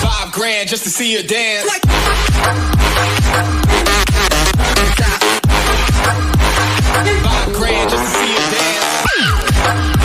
$5,000 just to see you dance. $5,000 just to see you dance.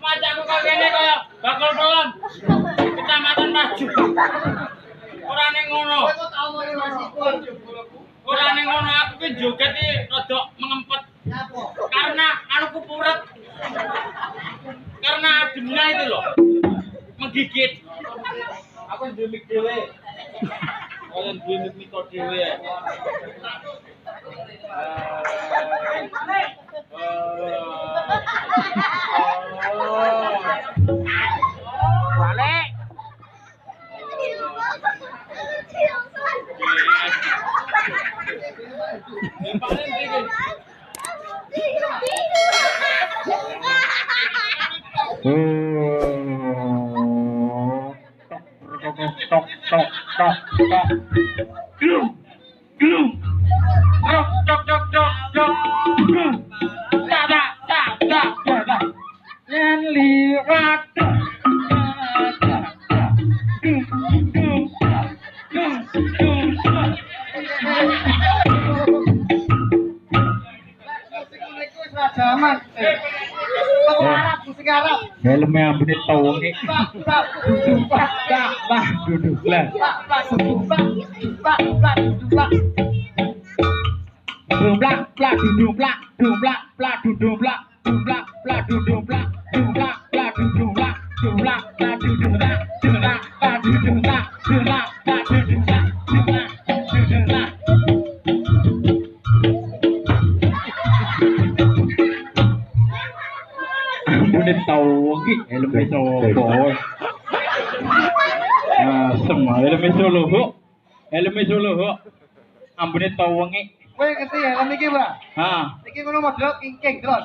Macaku kok kene kaya bakal pelon. Kecamatan Maju. Ora ning ngono. Ora ning ngono aku ki joget iki rada mengempet. Karena anuku puret. Karena ademnya itu loh. Menggigit. Aku duwe mik dhewe. Kalian duwe mik mikro dhewe. Balik. Helmnya ambune tawange. Bah duduk lah. Dumblak plak dumblak dumblak plak dumblak dumblak plak dumblak dumblak plak dumblak dumblak plak dumblak dumblak plak dumblak dumblak plak dumblak dumblak dumblak. Ambune tawange helmnya sopo. Ah, semua helmnya Solo. Helmnya Solo. Ambune tawange. Kowe ngerti ya helm iki, Mbak? Hah. Iki ngono model kingking terus.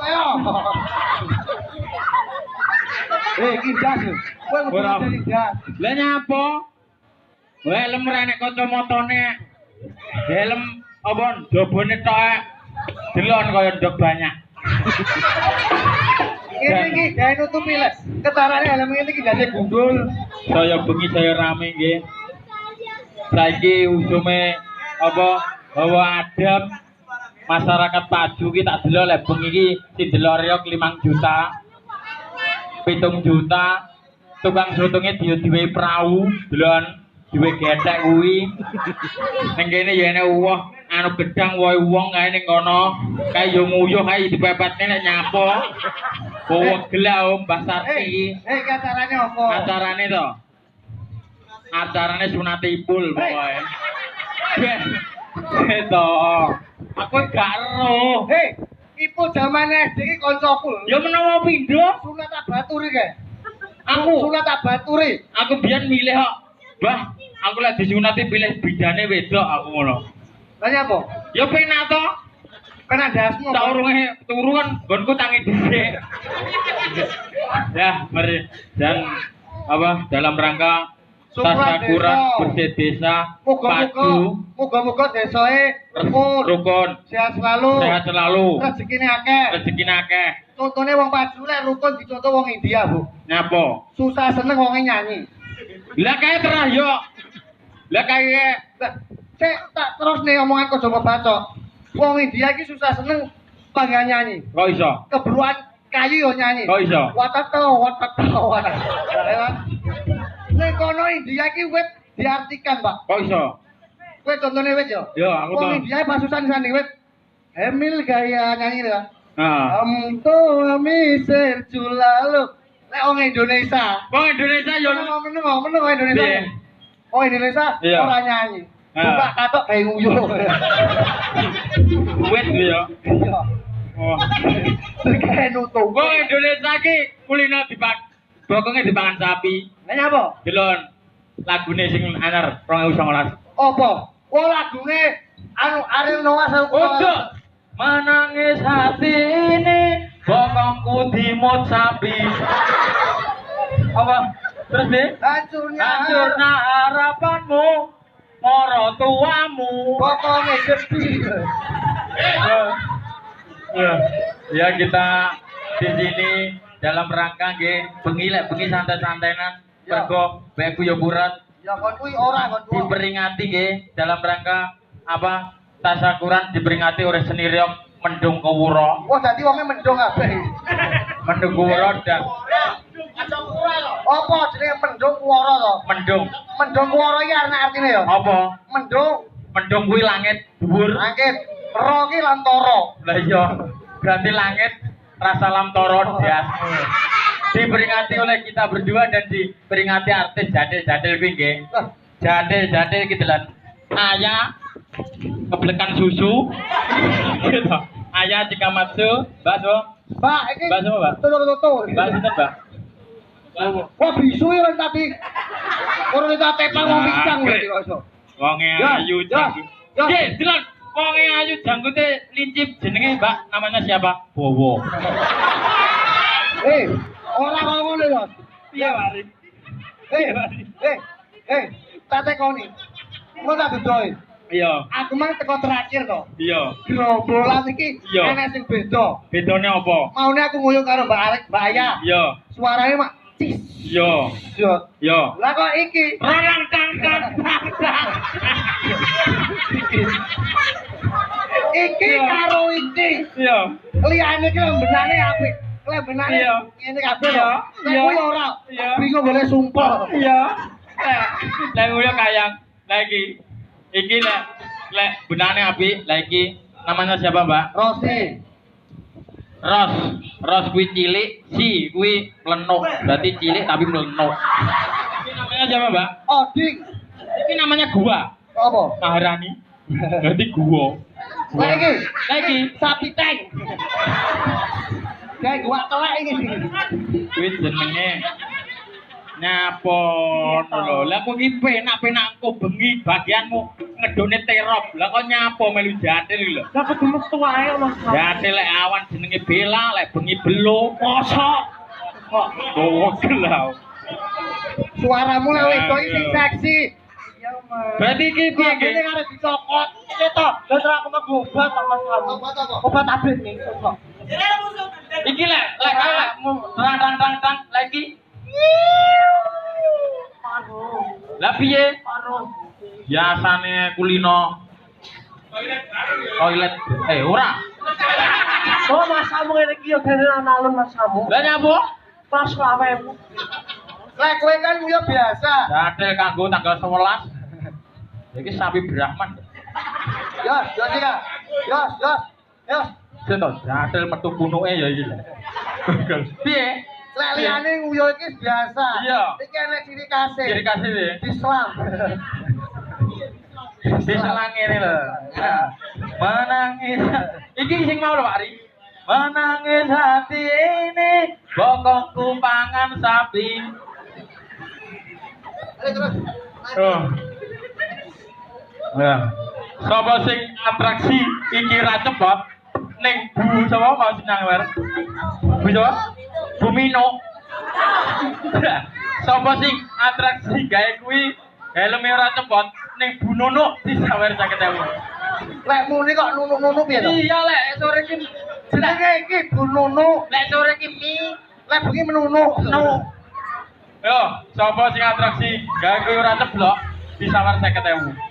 Ayo. Iki jas. Kowe kudu Ora. jadi jas. Lah nyapa? Helm renek kacamatane. Helm apa jabone tok delon kaya ndok banyak. Ini iki gawe nutupi les. Ketarane helm ini iki dadi gundul. Saya bengi saya rame nggih. Saiki usume apa bawa adab masyarakat Paju ki tak delok lek bengi iki didelok reok 5 juta. 7 juta. Tukang sotonge diwehi perahu, delon diwe gethek kuwi. Ning kene ya enek uwoh anu gedang wohe wong kae ning kono. Kae yo nguyuh kae dipepetne nek nyapa. Bawa gelak Mbah Sarti. Iki acarane apa? Acarane to. Acarane sunat ipul pokoke. Itu. Aku gak ero. Hei, iku zaman SD iki kancaku. Ya menawa pindho, Sunat Abaturi kae. aku Sunat Abaturi. aku biyen milih kok. Mbah, aku lek disunati pilih bidane wedok aku ngono. Lah nyapa? Ya penak to. Kena dasmu. Tak urunge turu kan nggonku tangi dhisik. Ya, mari dan apa dalam rangka Tasyakuran bersih desa Paju Muga-muga desae rukun sehat selalu. sehat selalu Rezekine akeh. rezekine akeh. Contone wong Paju lek rukun dicontoh wong India, Bu. Nyapa? Susah seneng wonge nyanyi. Lah kae terah yo. Lah kae Lah, cek tak terus nih omongan kok coba bacok. Wong India iki susah seneng bangga nyanyi. kok iso? Keberuan kayu yo nyanyi. Kok iso? Watato. Nek kono India iki wit diartikan, Pak. Kok iso? Kowe contone wit yo. Yo aku Wong tau. India pasusan sanding wit. Emil gaya nyanyi lho. Nah, Am to ami ser chulalo. Lek wong Indonesia. Wong Indonesia yo Meneng wong Indonesia. Piye? Wong Indonesia Iya. ora nyanyi. Ah. Buka katok gawe nguyu. wit yo. Iya. Oh. Kayak nutup. Wong Indonesia ki kulino bokonge dipangan sapi. Lah nyapa? Delon lagune sing anyar 2019. Apa? Oh lagune anu Ariel Noah saya Ojo menangis hati ini bokongku dimut sapi. Apa? Terus deh? Hancurnya harapanmu moro tuamu. Pokoknya gede. Ya kita di sini dalam rangka nggih bengi santai-santainan Ya. mergo beku yo burat Ya kon kuwi ora kon kuwi. diperingati nggih dalam rangka apa tasakuran diperingati oleh seni riok Mendung Kewuro. Wah dadi wonge mendung kabeh. Mendung Kewuro dan Apa jenenge mendung kuwara to? mendung. Mendung kuwara iki artine ya. Apa? Mendung Mendung kuwi langit dhuwur. langit. Ro ki lantara. Lah iya, berarti langit rasa lamtoro jas. Diperingati oleh kita berdua dan diperingati artis jadil-jadil kuwi nggih. Lah, Jadil-jadil gitu lan. Ayah keblekan susu. Gitu. Ayah jika matsu, bakso. Mbak iki Bakso, Mbak. tutur. Mbak sinten, Mbak? Wah bisu ya tadi. Ora kita tepang wong pincang berarti kok iso. Wonge Ya, ayu ya, janggut. ya. Nggih, delon. Wonge ayu janggute lincip jenenge Mbak, namanya siapa? Bowo. Ora kok ngono ya. Piye mari? Tak tekoni. Mau tak bedoy. Iya, Aku mang teko terakhir to. iya. Gerombolan iki Iya. enek sing beda. Bedone apa? Maune aku nguyuh karo Mbak Alek, Mbak Aya. Iya, Suarane mak cis. iya, Yo. iya. Lah kok iki? Rorang tang tang tang tang. Iki Iya. karo iki. Iya, Liyane ki lembenane apik. Lembenane Iya. ngene kabeh Iya. lho. Nek Iya. kuwi ora. Iya. Bingung boleh sumpah. iya. Lah udah kayang lagi. Iki lek benane api, lah iki namanya siapa, Mbak? Rosi. Ros kuwi cilik, si kuwi melenuk. Berarti cilik tapi melenuk. Ini namanya siapa, Mbak? Oding. Ini namanya gua. Apa? Maharani. Berarti gua. Lagi sapi tank. Kayak gua telek iki. Kuwi jenenge nyapon lho. Lah kok iki penak-penakku bengi bagianmu ngedone terop. Lah kok nyapo melu jatil lho. Lah kudu metu wae Mas. Jatil lek awan jenenge bela, lek bengi belo kosok. Kok gowo gelau. Suaramu lek wedok iki sing seksi. Iya, Mas. Berarti iki piye nggih? Ini arep dicokot. Cetok. Lah terus aku mau obat kok Mas kamu. Obat apa? Obat tablet nih. Iki lek terang lagi. Lah piye? Biasane kulino toilet. Ora. Oh, Mas kamu ngene iki yo gene alun Mas kamu. Lah nyapa? Pas awemu. Lek kowe kan yo biasa. Jatil kanggo tanggal 11. Iki sapi Brahman. Yos, Yos. Seto jatil metu punuke ya iki. Piye? Lek liyane nguyu iki biasa. Iya. Iki enek ciri khas. Ciri kasih piye? Islam. Diselang ngene lho. Menangis. Iki sing mau lho Pak Ari. Menangis hati ini bokongku pangan sapi. Ayo terus. Oh. Ya. Sapa sing atraksi iki ra cepot ning Bu sapa mau senang wer. Bu sapa? Bumino. Sapa sing atraksi gawe kuwi helme ora cepot ning Bu Nunuk disawer 50.000. Lek muni kok nunuk-nunuk piye to? Iya lek sore iki Jenenge iki Bu Nunuk. lek sore iki mi. Lek bengi menunuk. Yo, sapa sing atraksi gawe kuwi ora ceblok disawer 50.000.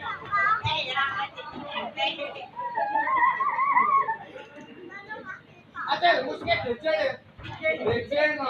Acel, musiknya DJ. DJ no.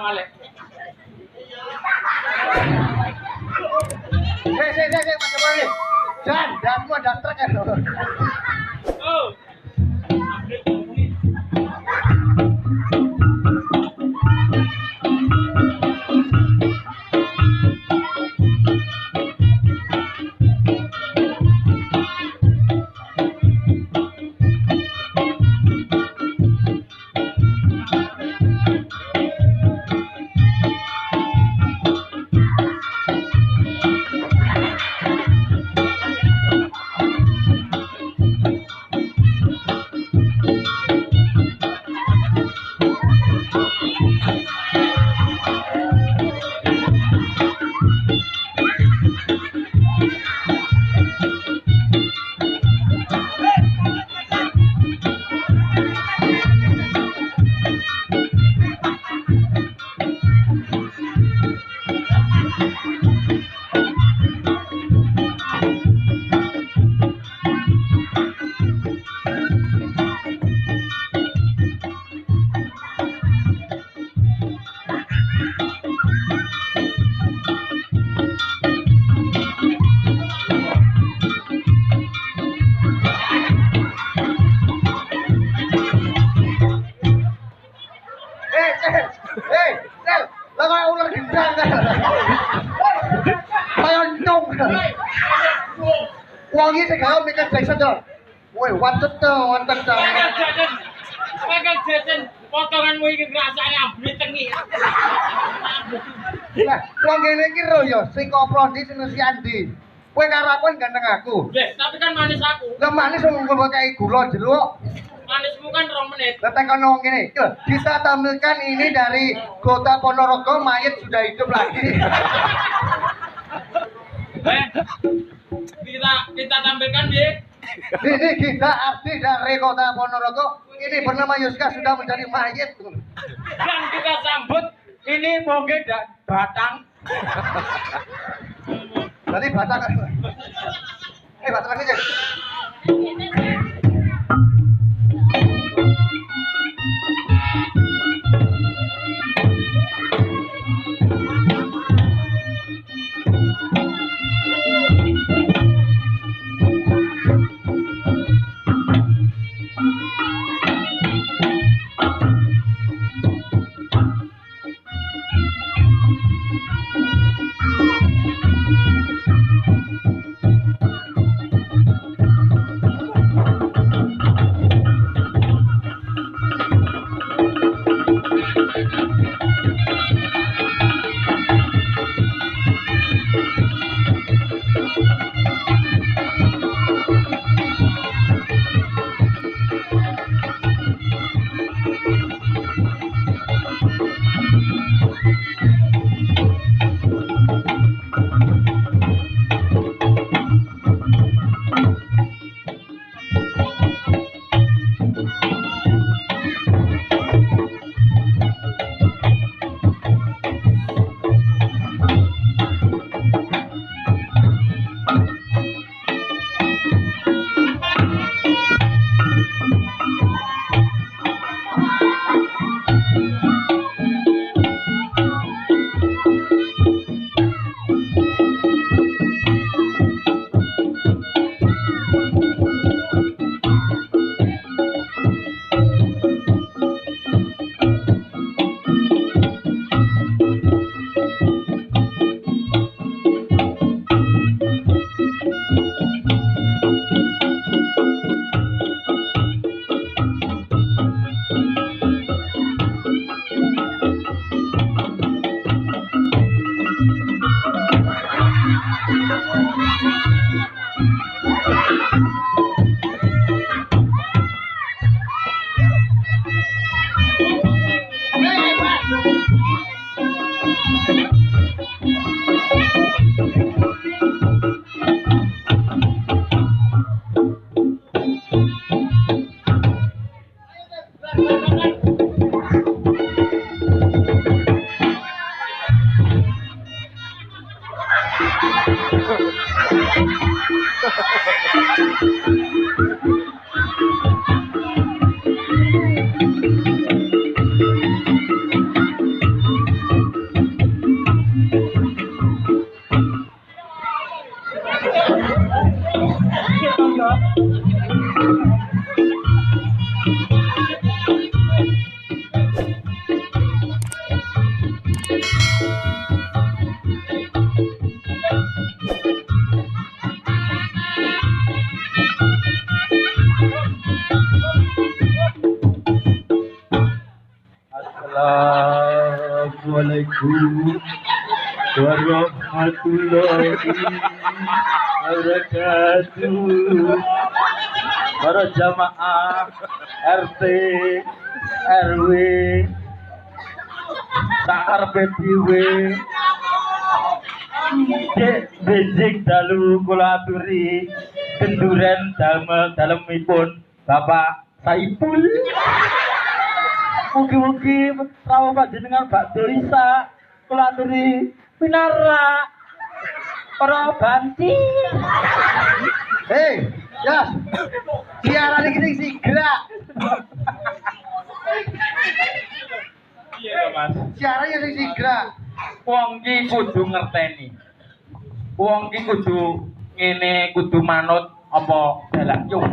Malik. Mas Malik. Jan, dasmu ada truk ya. Oh. Sel, lah kayak ular gendang kan. Kayak nyong. Wong iki sing gawe Michael Jackson to. Woi, wantet to. Michael Jackson, potonganmu iki ngrasane ambune tengi. Lah, wong kene iki ro yo sing koplo ndi sing si Andi. Kowe karo aku ganteng aku. Leh, tapi kan manis aku. Lah manis wong nggo kayak gula jeruk. Manismu kan 2 menit. Lah tekan wong kene. Kita tampilkan ini dari Kota Ponorogo, mayat sudah hidup lagi. Kita tampilkan di Ini kita arti dari Kota Ponorogo. Ini bernama Yuska sudah menjadi mayat. dan kita sambut ini moge batang. Tadi batang. Batang aja. Assalamualaikum warahmatullahi wabarakatuh. Para jamaah RT RW sakar PPW cek bejik dalu kula aturi kenduren dalemipun Bapak Saipul. Mugi-mugi rawuh panjenengan bakdo isa kula aturi pinara para banci. Hei, ya. Siaran iki sing gerak. Iya Mas. Siaran ya sing gerak. Wong ki kudu ngerteni. Wong ki kudu ngene, kudu manut apa dalan yo.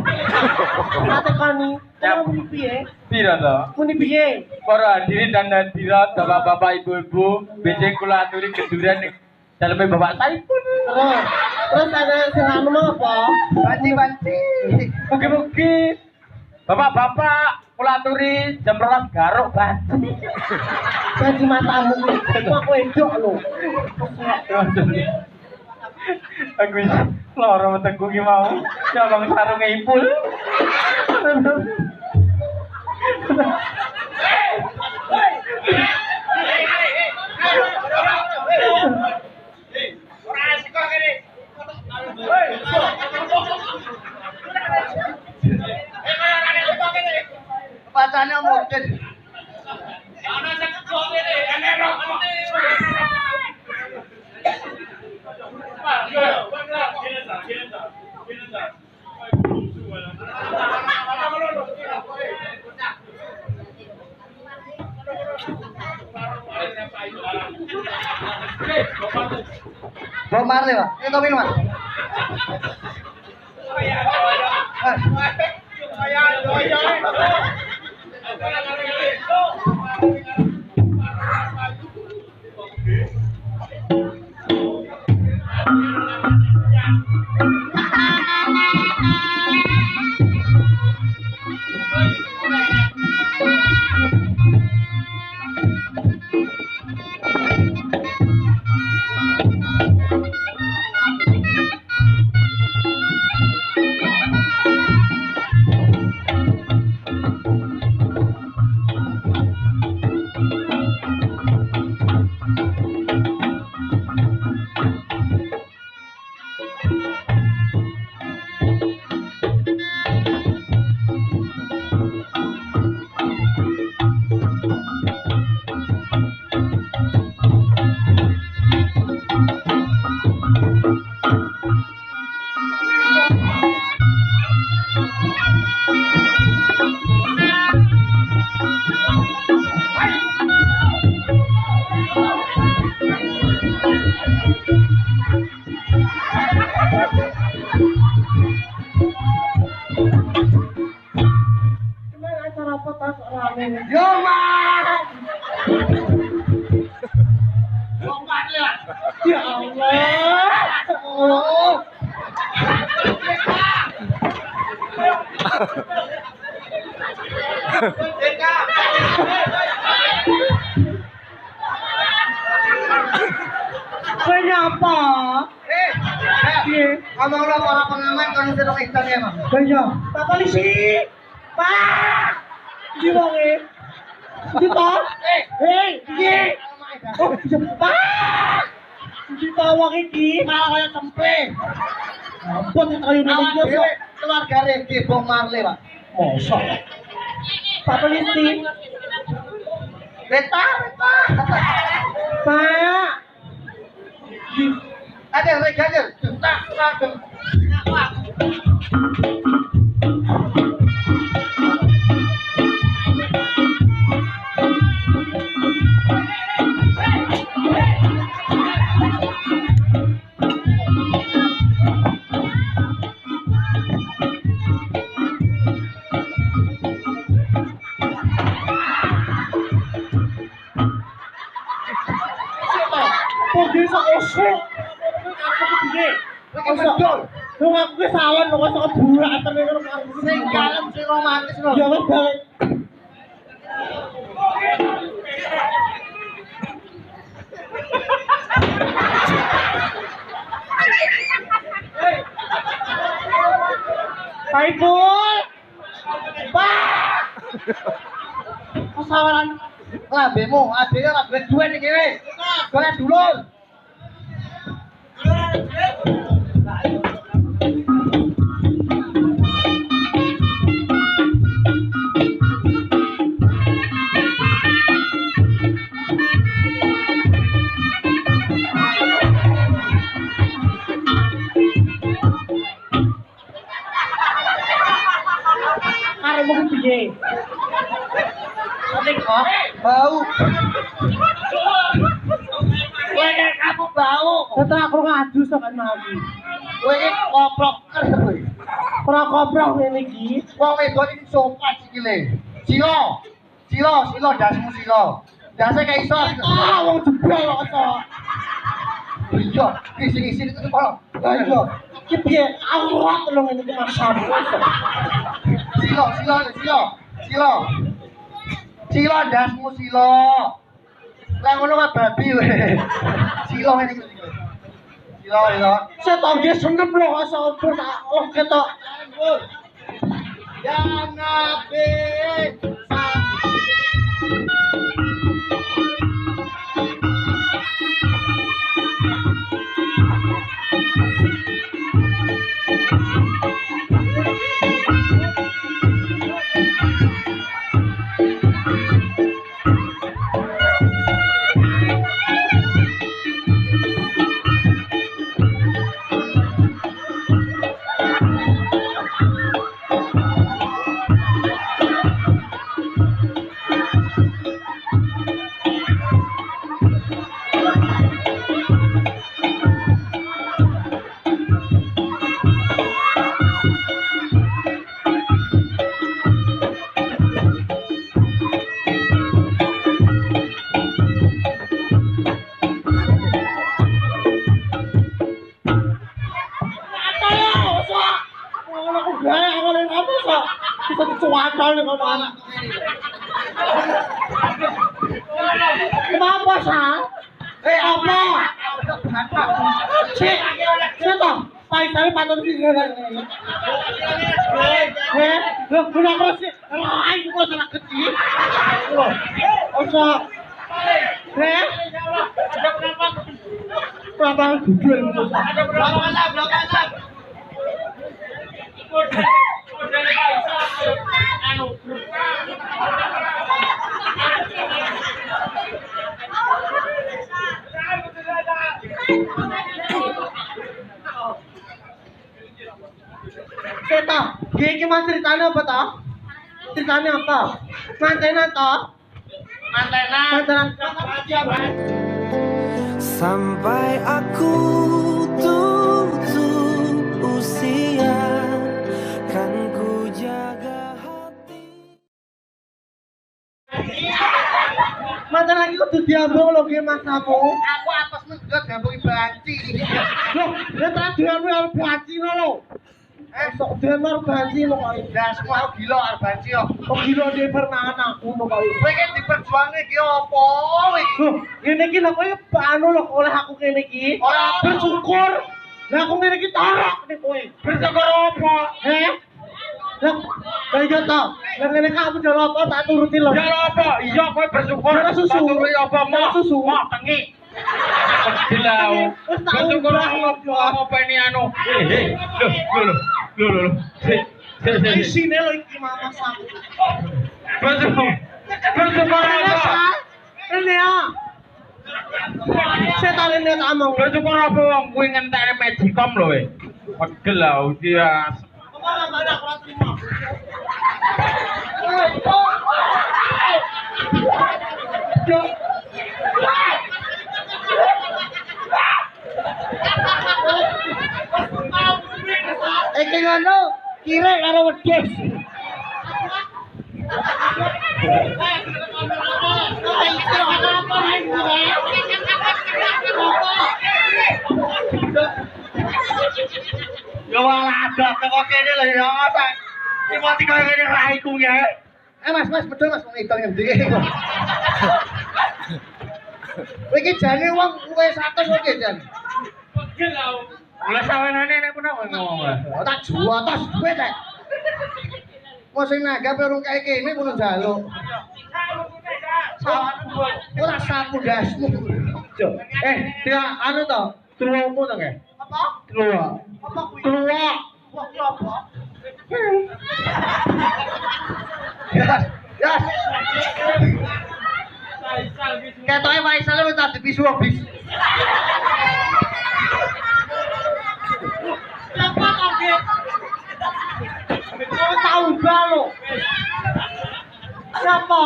Ate kani, Ya. muni piye? Pira to? Muni piye? Para hadirin dan hadirat, bapak-bapak, ibu-ibu, becek kula aturi keduren ning daleme Bapak Saipul. Terus ada sing anu mau apa? Banci-banci. Mugi-mugi bapak-bapak kula aturi jam 12 garuk banci. Gaji matamu kuwi. Aku edok lho. Aku wis lara wetengku ki mau nyolong sarunge Ipul. Pacane mungkin. Bob Marley, Pak. Ini topi, Mas. Gimana acara apa tas rame? Yo, Mas. Ya Allah. Oh. Kowe nyapa? Ngomongno para pengaman kono sedok ikan ya, Mas. Iya, Pak Polisi. Pak. Di wonge. Di Pak. Hei, piye? Oh, iya, Pak. Di bawah iki malah kaya tempe. Ampun kayu nang Awak iki. dhewe keluarga Regi Bob Marley, Pak. Mosok. Pak Polisi. Beta. Pak. Ada Regi aja. Tak. Iki betul. Lu aku ke salon lu kok keburak terus karo Sing kalem sing romantis lho. ya wis balik. Saiful. Pak. Kesawaran Lambemu, adene ora duwe duit iki kowe. Golek dulur. karo mung piye? Ning kok bau. Kowe kamu bau. Tetra aku ngadu sok kan aku. Kowe iki koprok kowe. Ora koprok ngene iki. Wong wedok iki sopan sikile. Silo dasmu silo. Dase kayak iso. Ah wong jebol kok sok. Iya, isi-isi itu kok. Lah iya. Ki piye awrat lho ngene iki Mas Samu. Silo dasmu silo. Lah ngono wae babi kowe. Silo ngene iki. Silo. Setok ge senep lho kok sok oh ketok. Ya nabi. Bisa dicuatal nih kalau anak. Kenapa, Sal? Apa? Cik, toh? Pahit-pahit patut tinggal. Loh, kenapa sih? Ayo kok salah kecil. Osa. Kenapa jujur itu? Belakang. Seta, gini mas ceritanya apa toh? Ceritanya apa? Mantena toh? Mantena. Sampai aku tutup usia, kan ku jaga hati. Mantan lagi kudu diambung lho nggih Mas Samu. Aku apes menggak gambung banci. Loh, ya tradian lu banci lho. Sok denar banci lho kok. Dasmu aku gila arep banci yo. Kok gila dhewe pernah anakku lho kok. Kowe iki diperjuangne iki opo iki? Loh, ngene iki lho kowe anu lho oleh aku ngene iki. Ora apa. Bersyukur. Lah aku ngene iki tarok nih kowe. Bersyukur opo? Lah iya toh. Lah ngene kamu jare apa tak turuti lho. Ya apa? Iya kowe bersyukur. Ora susu. Baturi apa Ora mau? susu. Mau tengi. Dilau. Wis tak Bersyukur ubah. apa ini anu? Loh. Si. Isine lho iki Mas Samu. Bersyukur apa? Ini ya. Setan ini tak omong. Bersyukur apa wong kuwi ngentekne Magicom lho we. Pegel lah dia. Iki ngono kira karo wedhus. Ya malah ada teko kene lho ya apa. Iki mati kaya ngene raiku ya. Mas, betul Mas, wong itu ngendi kok. Kowe iki jane wong kowe 100 oke jan. Pegel lho. Lah sawenane nek pun ngomong. Oh, tak juatos duit rek. Kok sing nanggap urung kae kene ngono njaluk. Ora sapu dasmu. Dia anu to, truwomu to kae. Apa? Truwo. Apa kuwi? Truwo. Wah, ki apa? Ya. Ketoke Faisal wis tak dipisu bis. Apa kaget? Oh, tahu balo. Siapa?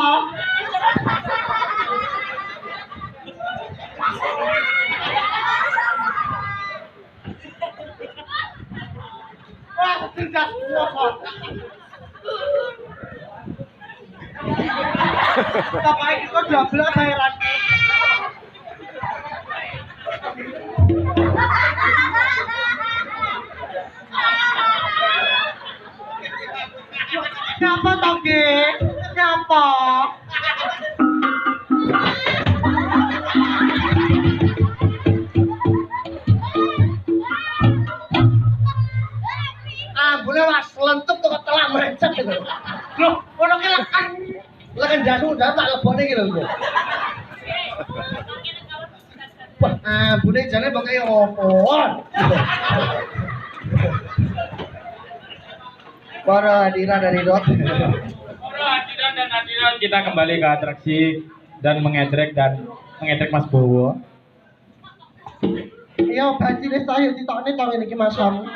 Wah, tidak kuat. Apa ini kok double cairan? Siapa toge? Siapa? Ambune was lentup kok telah merecet gitu. Loh, ono ki lekan. Lekan jasu udah tak lebone iki lho. Wah, ambune jane pokoke opo. Para hadirin dari Dot. Para hadirin dan hadirat kita kembali ke atraksi dan mengedrek Mas Bowo. Iya, bajine saya ditokne to ngene iki Mas Sam.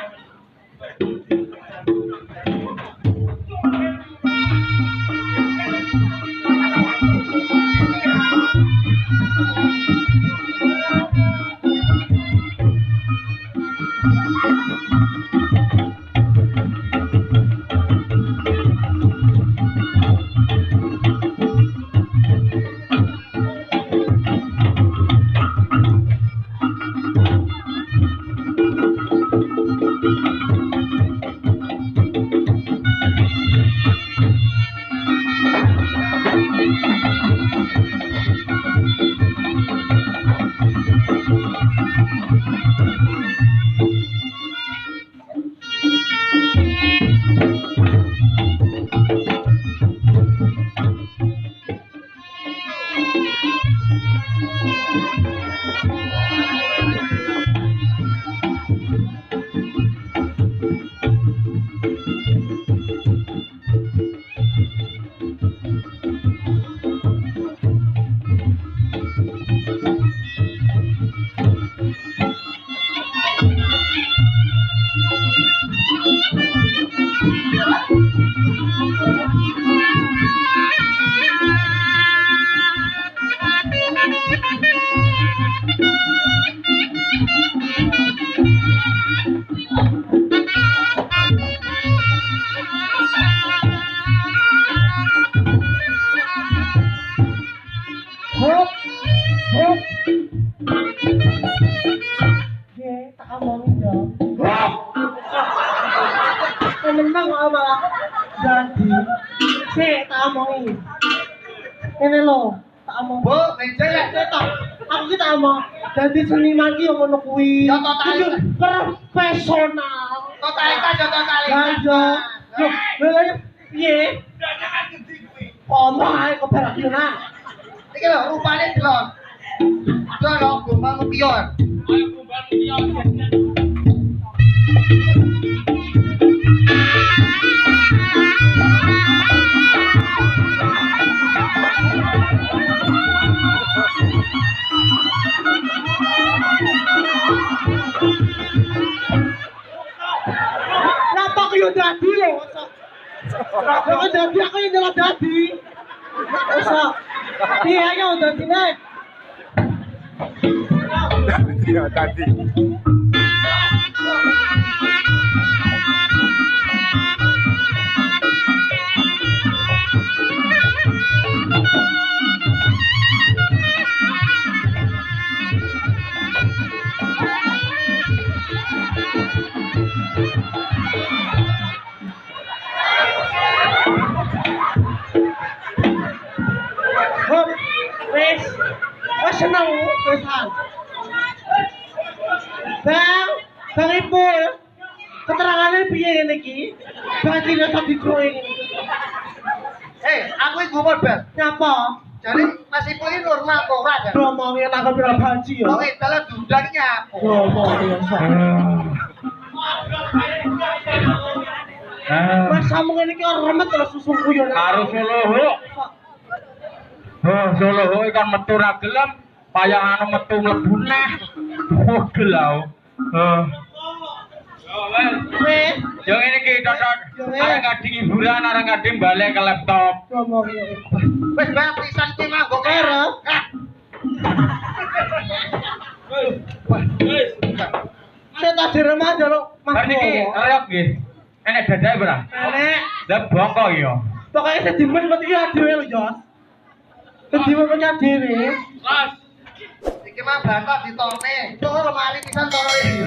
Hop. Ye, tak omongin dong. Menang malah jadi. Tak omongin. Ini lo, tak omong. Bu, meja ya. Aku ki tak omong. Jadi seniman ki yang ngono kuwi. Ya, total. Profesional. Totalitas. Ganja. Loh, lha piye? Omong ae kok berak dina. Iki lho rupane delok. Delok gombang pion. Ayo kumbang pion. Kenapa aku yang dadi lho? Kenapa dadi aku yang nyelot dadi? Masa? Iya yang dadi nek. Iya tadi. seneng pisan. Bang Ipul. Keterangannya piye ngene iki? Bang tidak tak dikroing. Aku iki ngomong Bang. Nyapa? Jadi Mas Ipul ini normal kok ora kan? Ngomongin aku pira baji ya. Wong dalan dundangnya. Ngomongin Mas sambung ini kan remet terus susu kuyon. Karo Soloho. Soloho ikan metu ra gelem, payah anu metu mlebu neh. Gelau. Wes, Yo ngene iki Totot. Arek kading hiburan, arek kading balik ke laptop. ngomongin. Wis Bang pisan ki nganggo Kere. Saya tak diremah jaluk Mas Bar niki Bowo. reyok nggih. Enek dadae ora? Nek, Lah bongko yo. pokoknya saya dimen seperti ini dhewe lho, Jos. Sedimen punya dhewe. Mas. iki mah batok ditone. Cuk lemari pisan tone iki.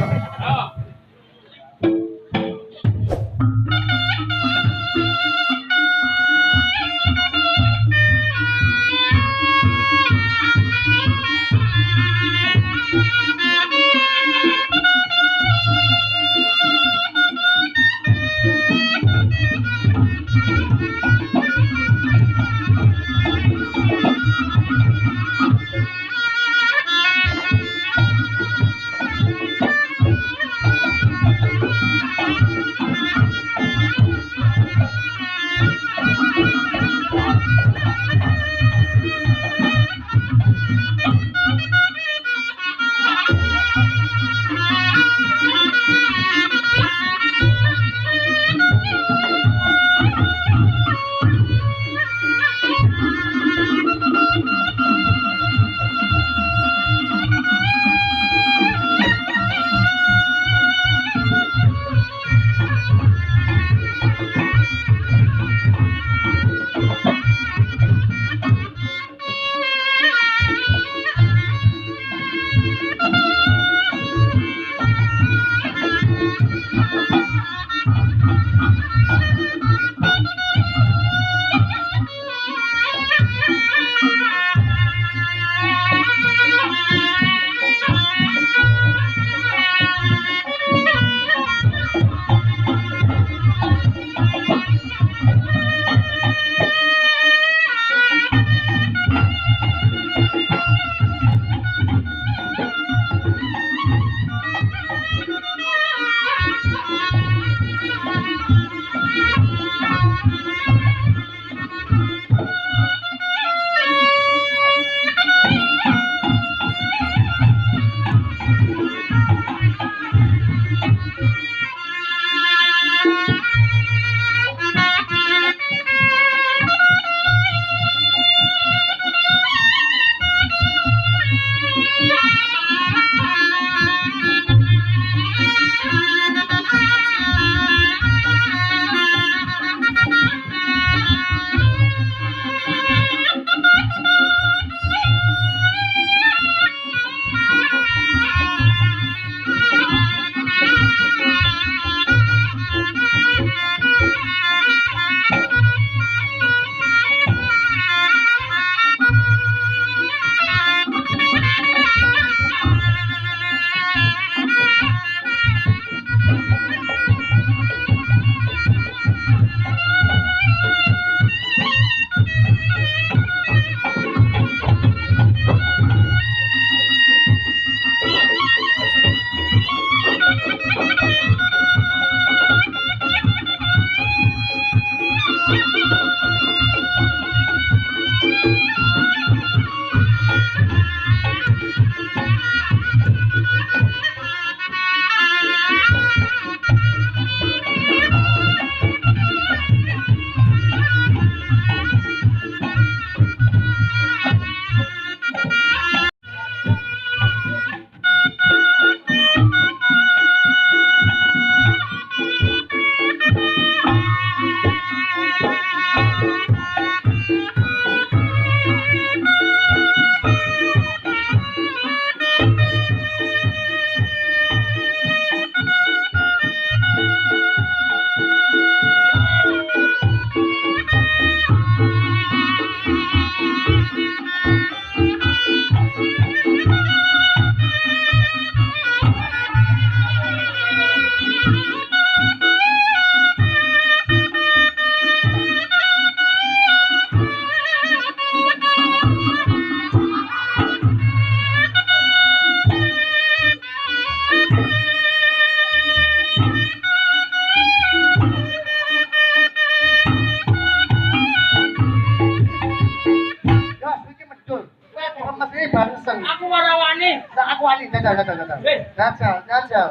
Jajal.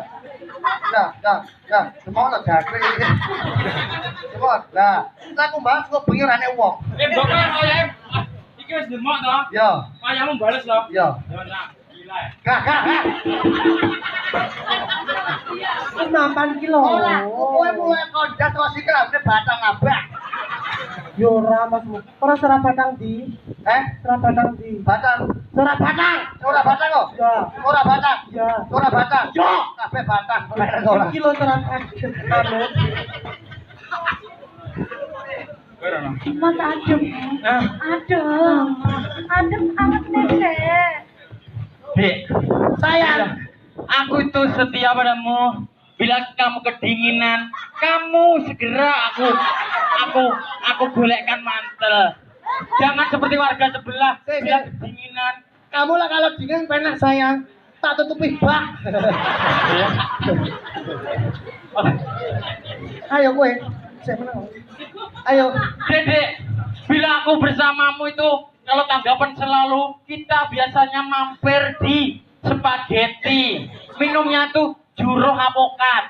Nah, semono jagre. Semon. Lah, aku bahas kok bengi ora nek wong. Mbok kaya iki wis demok to? Yo. Wayahmu bales to? Yo. Yo nak, gila. Gak. Nampan ki lho. Ora, kowe mulai kondat kok sikil ambene batang abah. Yo ora Mas. Ora sera batang di. Sera batang di. Batang. Sera batang. Ora batang kok. Ya. Ora batang. Ya. Ora batang. Yo. Kabeh batang. Ora. Iki lho sera batang. Mas adem. Adem amat nih, Dek. Dek, Sayang. aku itu setia padamu. Bila kamu kedinginan, kamu segera aku golekkan mantel. Jangan seperti warga sebelah bila kedinginan. Kamu lah kalau dingin penak sayang. Tak tutupi bak. Ayo kowe. Sik meneng. Ayo. Dedek, bila aku bersamamu itu kalau tanggapan selalu kita biasanya mampir di spaghetti. Minumnya tuh juruh apokat.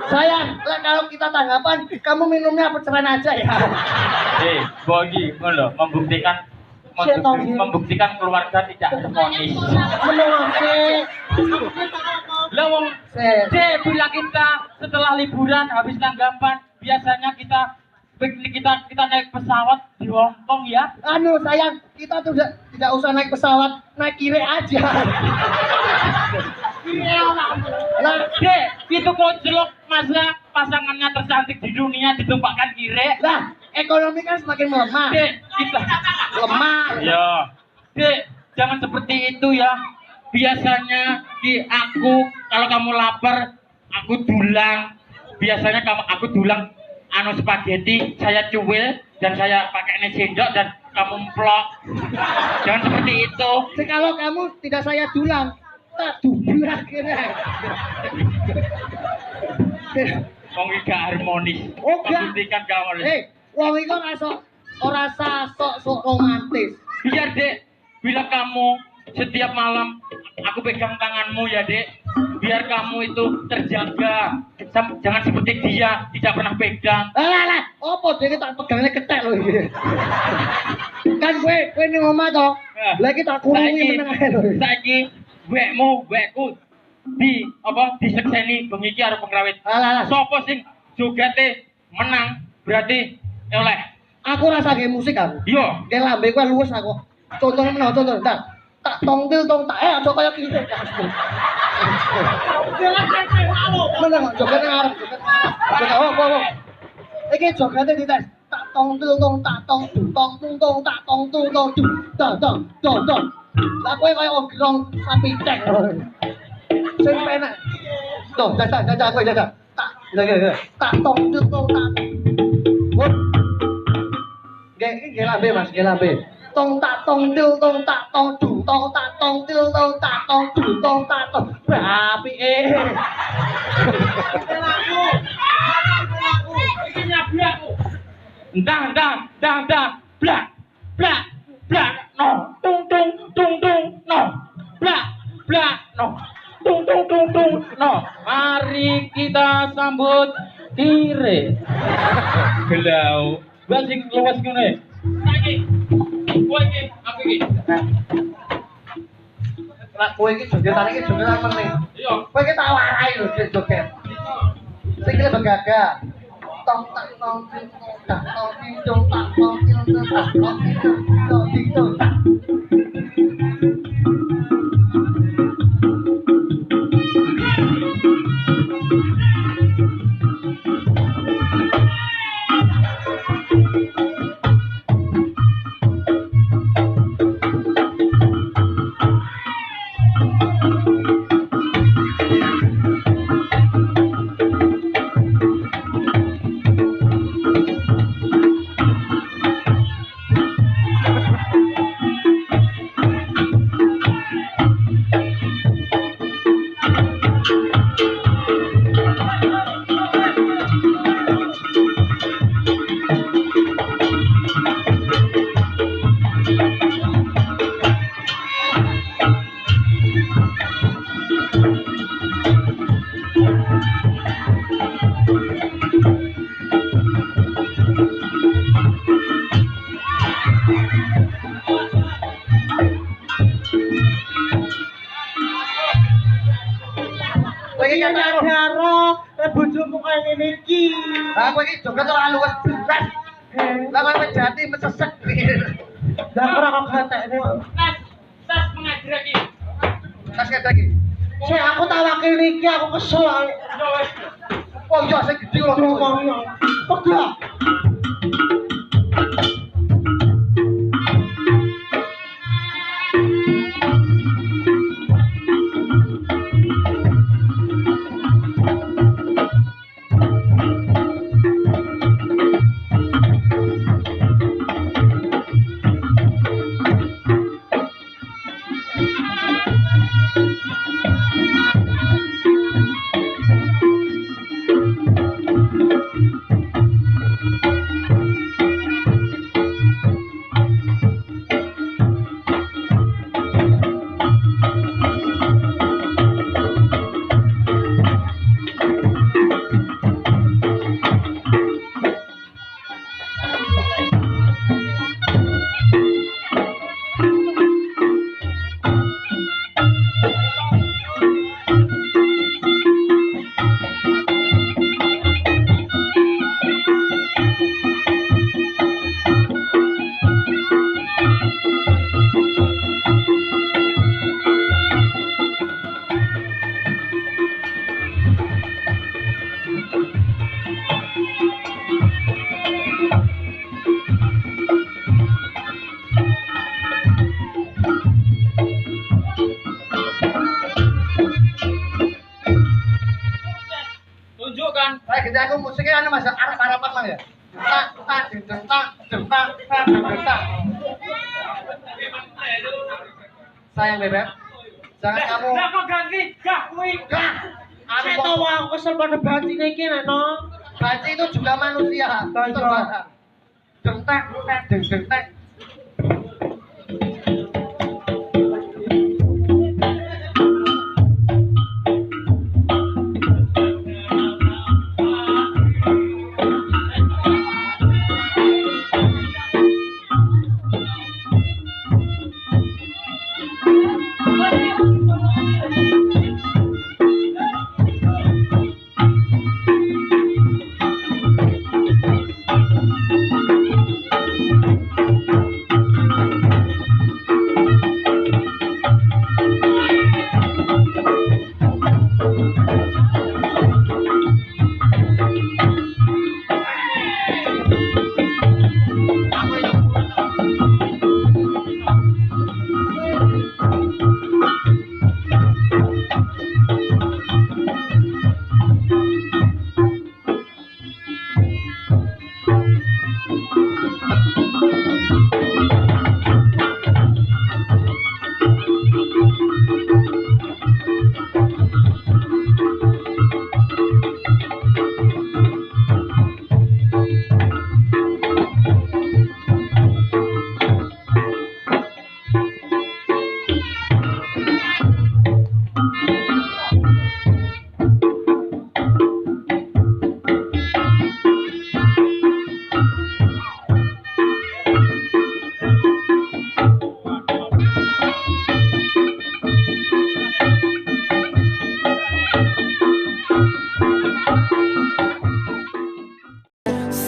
Sayang, lah kalau kita tanggapan kamu minumnya peceran aja ya. Bogi, ngono membuktikan keluarga tidak harmonis. Menunggu. Lah wong Dek, bila kita setelah liburan habis tanggapan biasanya kita piknik kita naik pesawat di Hong Kong ya. Anu sayang, kita tuh tidak usah naik pesawat, naik kire aja. Lah Dek, itu koclok masa pasangannya tercantik di dunia ditumpahkan kire. Lah, ekonomi kan semakin melemah. Dek, kita Lemah. ya. Dek, jangan seperti itu ya. Biasanya aku kalau kamu lapar, aku dulang. Biasanya aku dulang anu spaghetti, saya cuwil dan saya pakai sendok dan kamu emplok. Jangan seperti itu. Kalau kamu tidak saya dulang, tak dublak kira. Wong iki gak harmonis. Oh, gak. Membuktikan gak harmonis. Wong iku ora sok romantis. Biar Dek, bila kamu setiap malam aku pegang tanganmu ya Dek, biar kamu itu terjaga. Jangan seperti dia tidak pernah pegang. Lah, opo dhewe tak pegangne ketek lho iki. Kan kowe ning omah to. Lah iki tak kurungi meneng ae lho. Saiki wekku disekseni bengi iki karo pengrawit. Lah. Sopo sing jogate menang berarti oleh. Aku rasa ge musik aku. Yo, Ge lambe kowe luwes aku. Contohnya menang contoh. Tak tongtil tong tak aja kaya kiri. Menang jogate ngarep. Oh. Iki jogate dites. Tak tongtil tong tak tong tong tak tong tong. Lah kowe kaya ogrong sapi tek. Sing penak. Tuh, jajak kowe jajak. Tak tongtil tong tak. Ge lambe Mas, ge lambe. Tong tak tong til tong tak tong du tong tak tong til tong tak tong du tong tak tong. Apike. iki nyablak aku. Ndang, blak, no, tung, no, blak, no, tung, no. Mari kita sambut kire. Gelau, gua sing luwes ngene. Saiki, kowe iki, aku iki. Lah kowe iki jogetan iki jogetan meneh. Iya. Kowe iki tak warai lho joget. Sing kene begaga. Tong tak tong ting tak tong ting tong tak tong ting tak tong ting tong tak. kayak ngene iki. Lah kowe iki joget terlalu wis belas. Lah kowe jati mesesek. Lah ora kok gatekne. Tas mengajar lagi. Tas kene iki. Sik aku tak wakil iki aku kesel. Oh iya sing gedhe lho. Pegang. Tunjukkan. Saya gitu aku musiknya anu Mas arep-arepan Mas ya. Tak tak deng tak deng tak tak deng tak. Sayang bebek. Jangan kamu. Lah kok ganti? Gak kuwi. Gak. Anu Saya kok tahu aku kesel pada bajine iki nek no. baci itu juga manusia. Iya. Deng tak deng tak.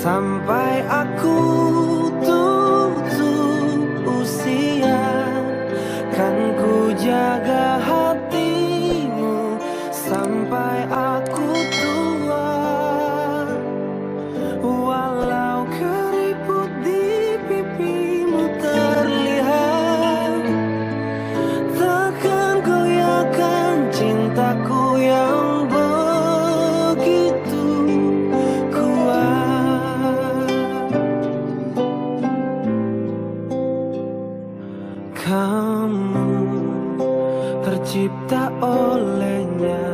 Sampai aku tutup usia, kan ku jaga hatimu sampai aku tua. Walau keriput di pipimu terlihat, takkan goyahkan cintaku yang begitu kuat. Kamu tercipta olehnya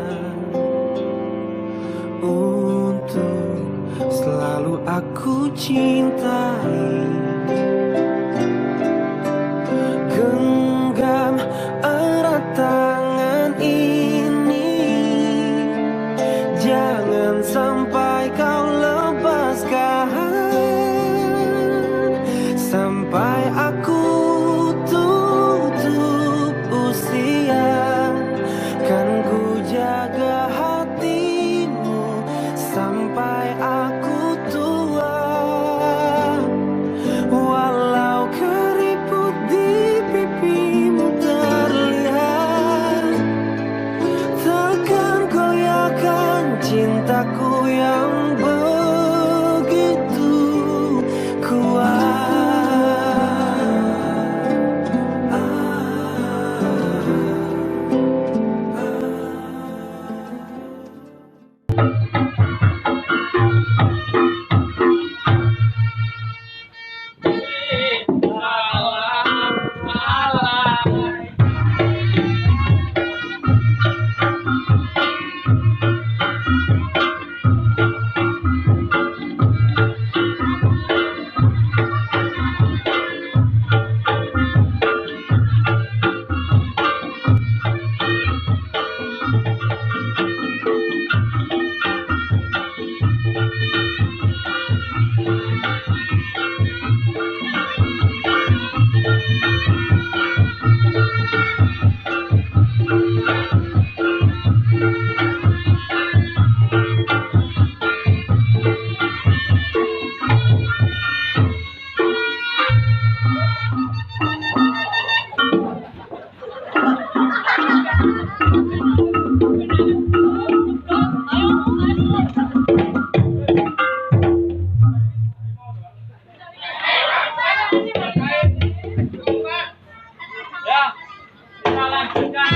untuk selalu aku cintai. Genggam erat tangan ini, jangan sampai kau lepaskan. Sampai aku tutup usia, kan ku jaga hatimu sampai cintaku yang begitu kuat. Ya, kita lanjutkan.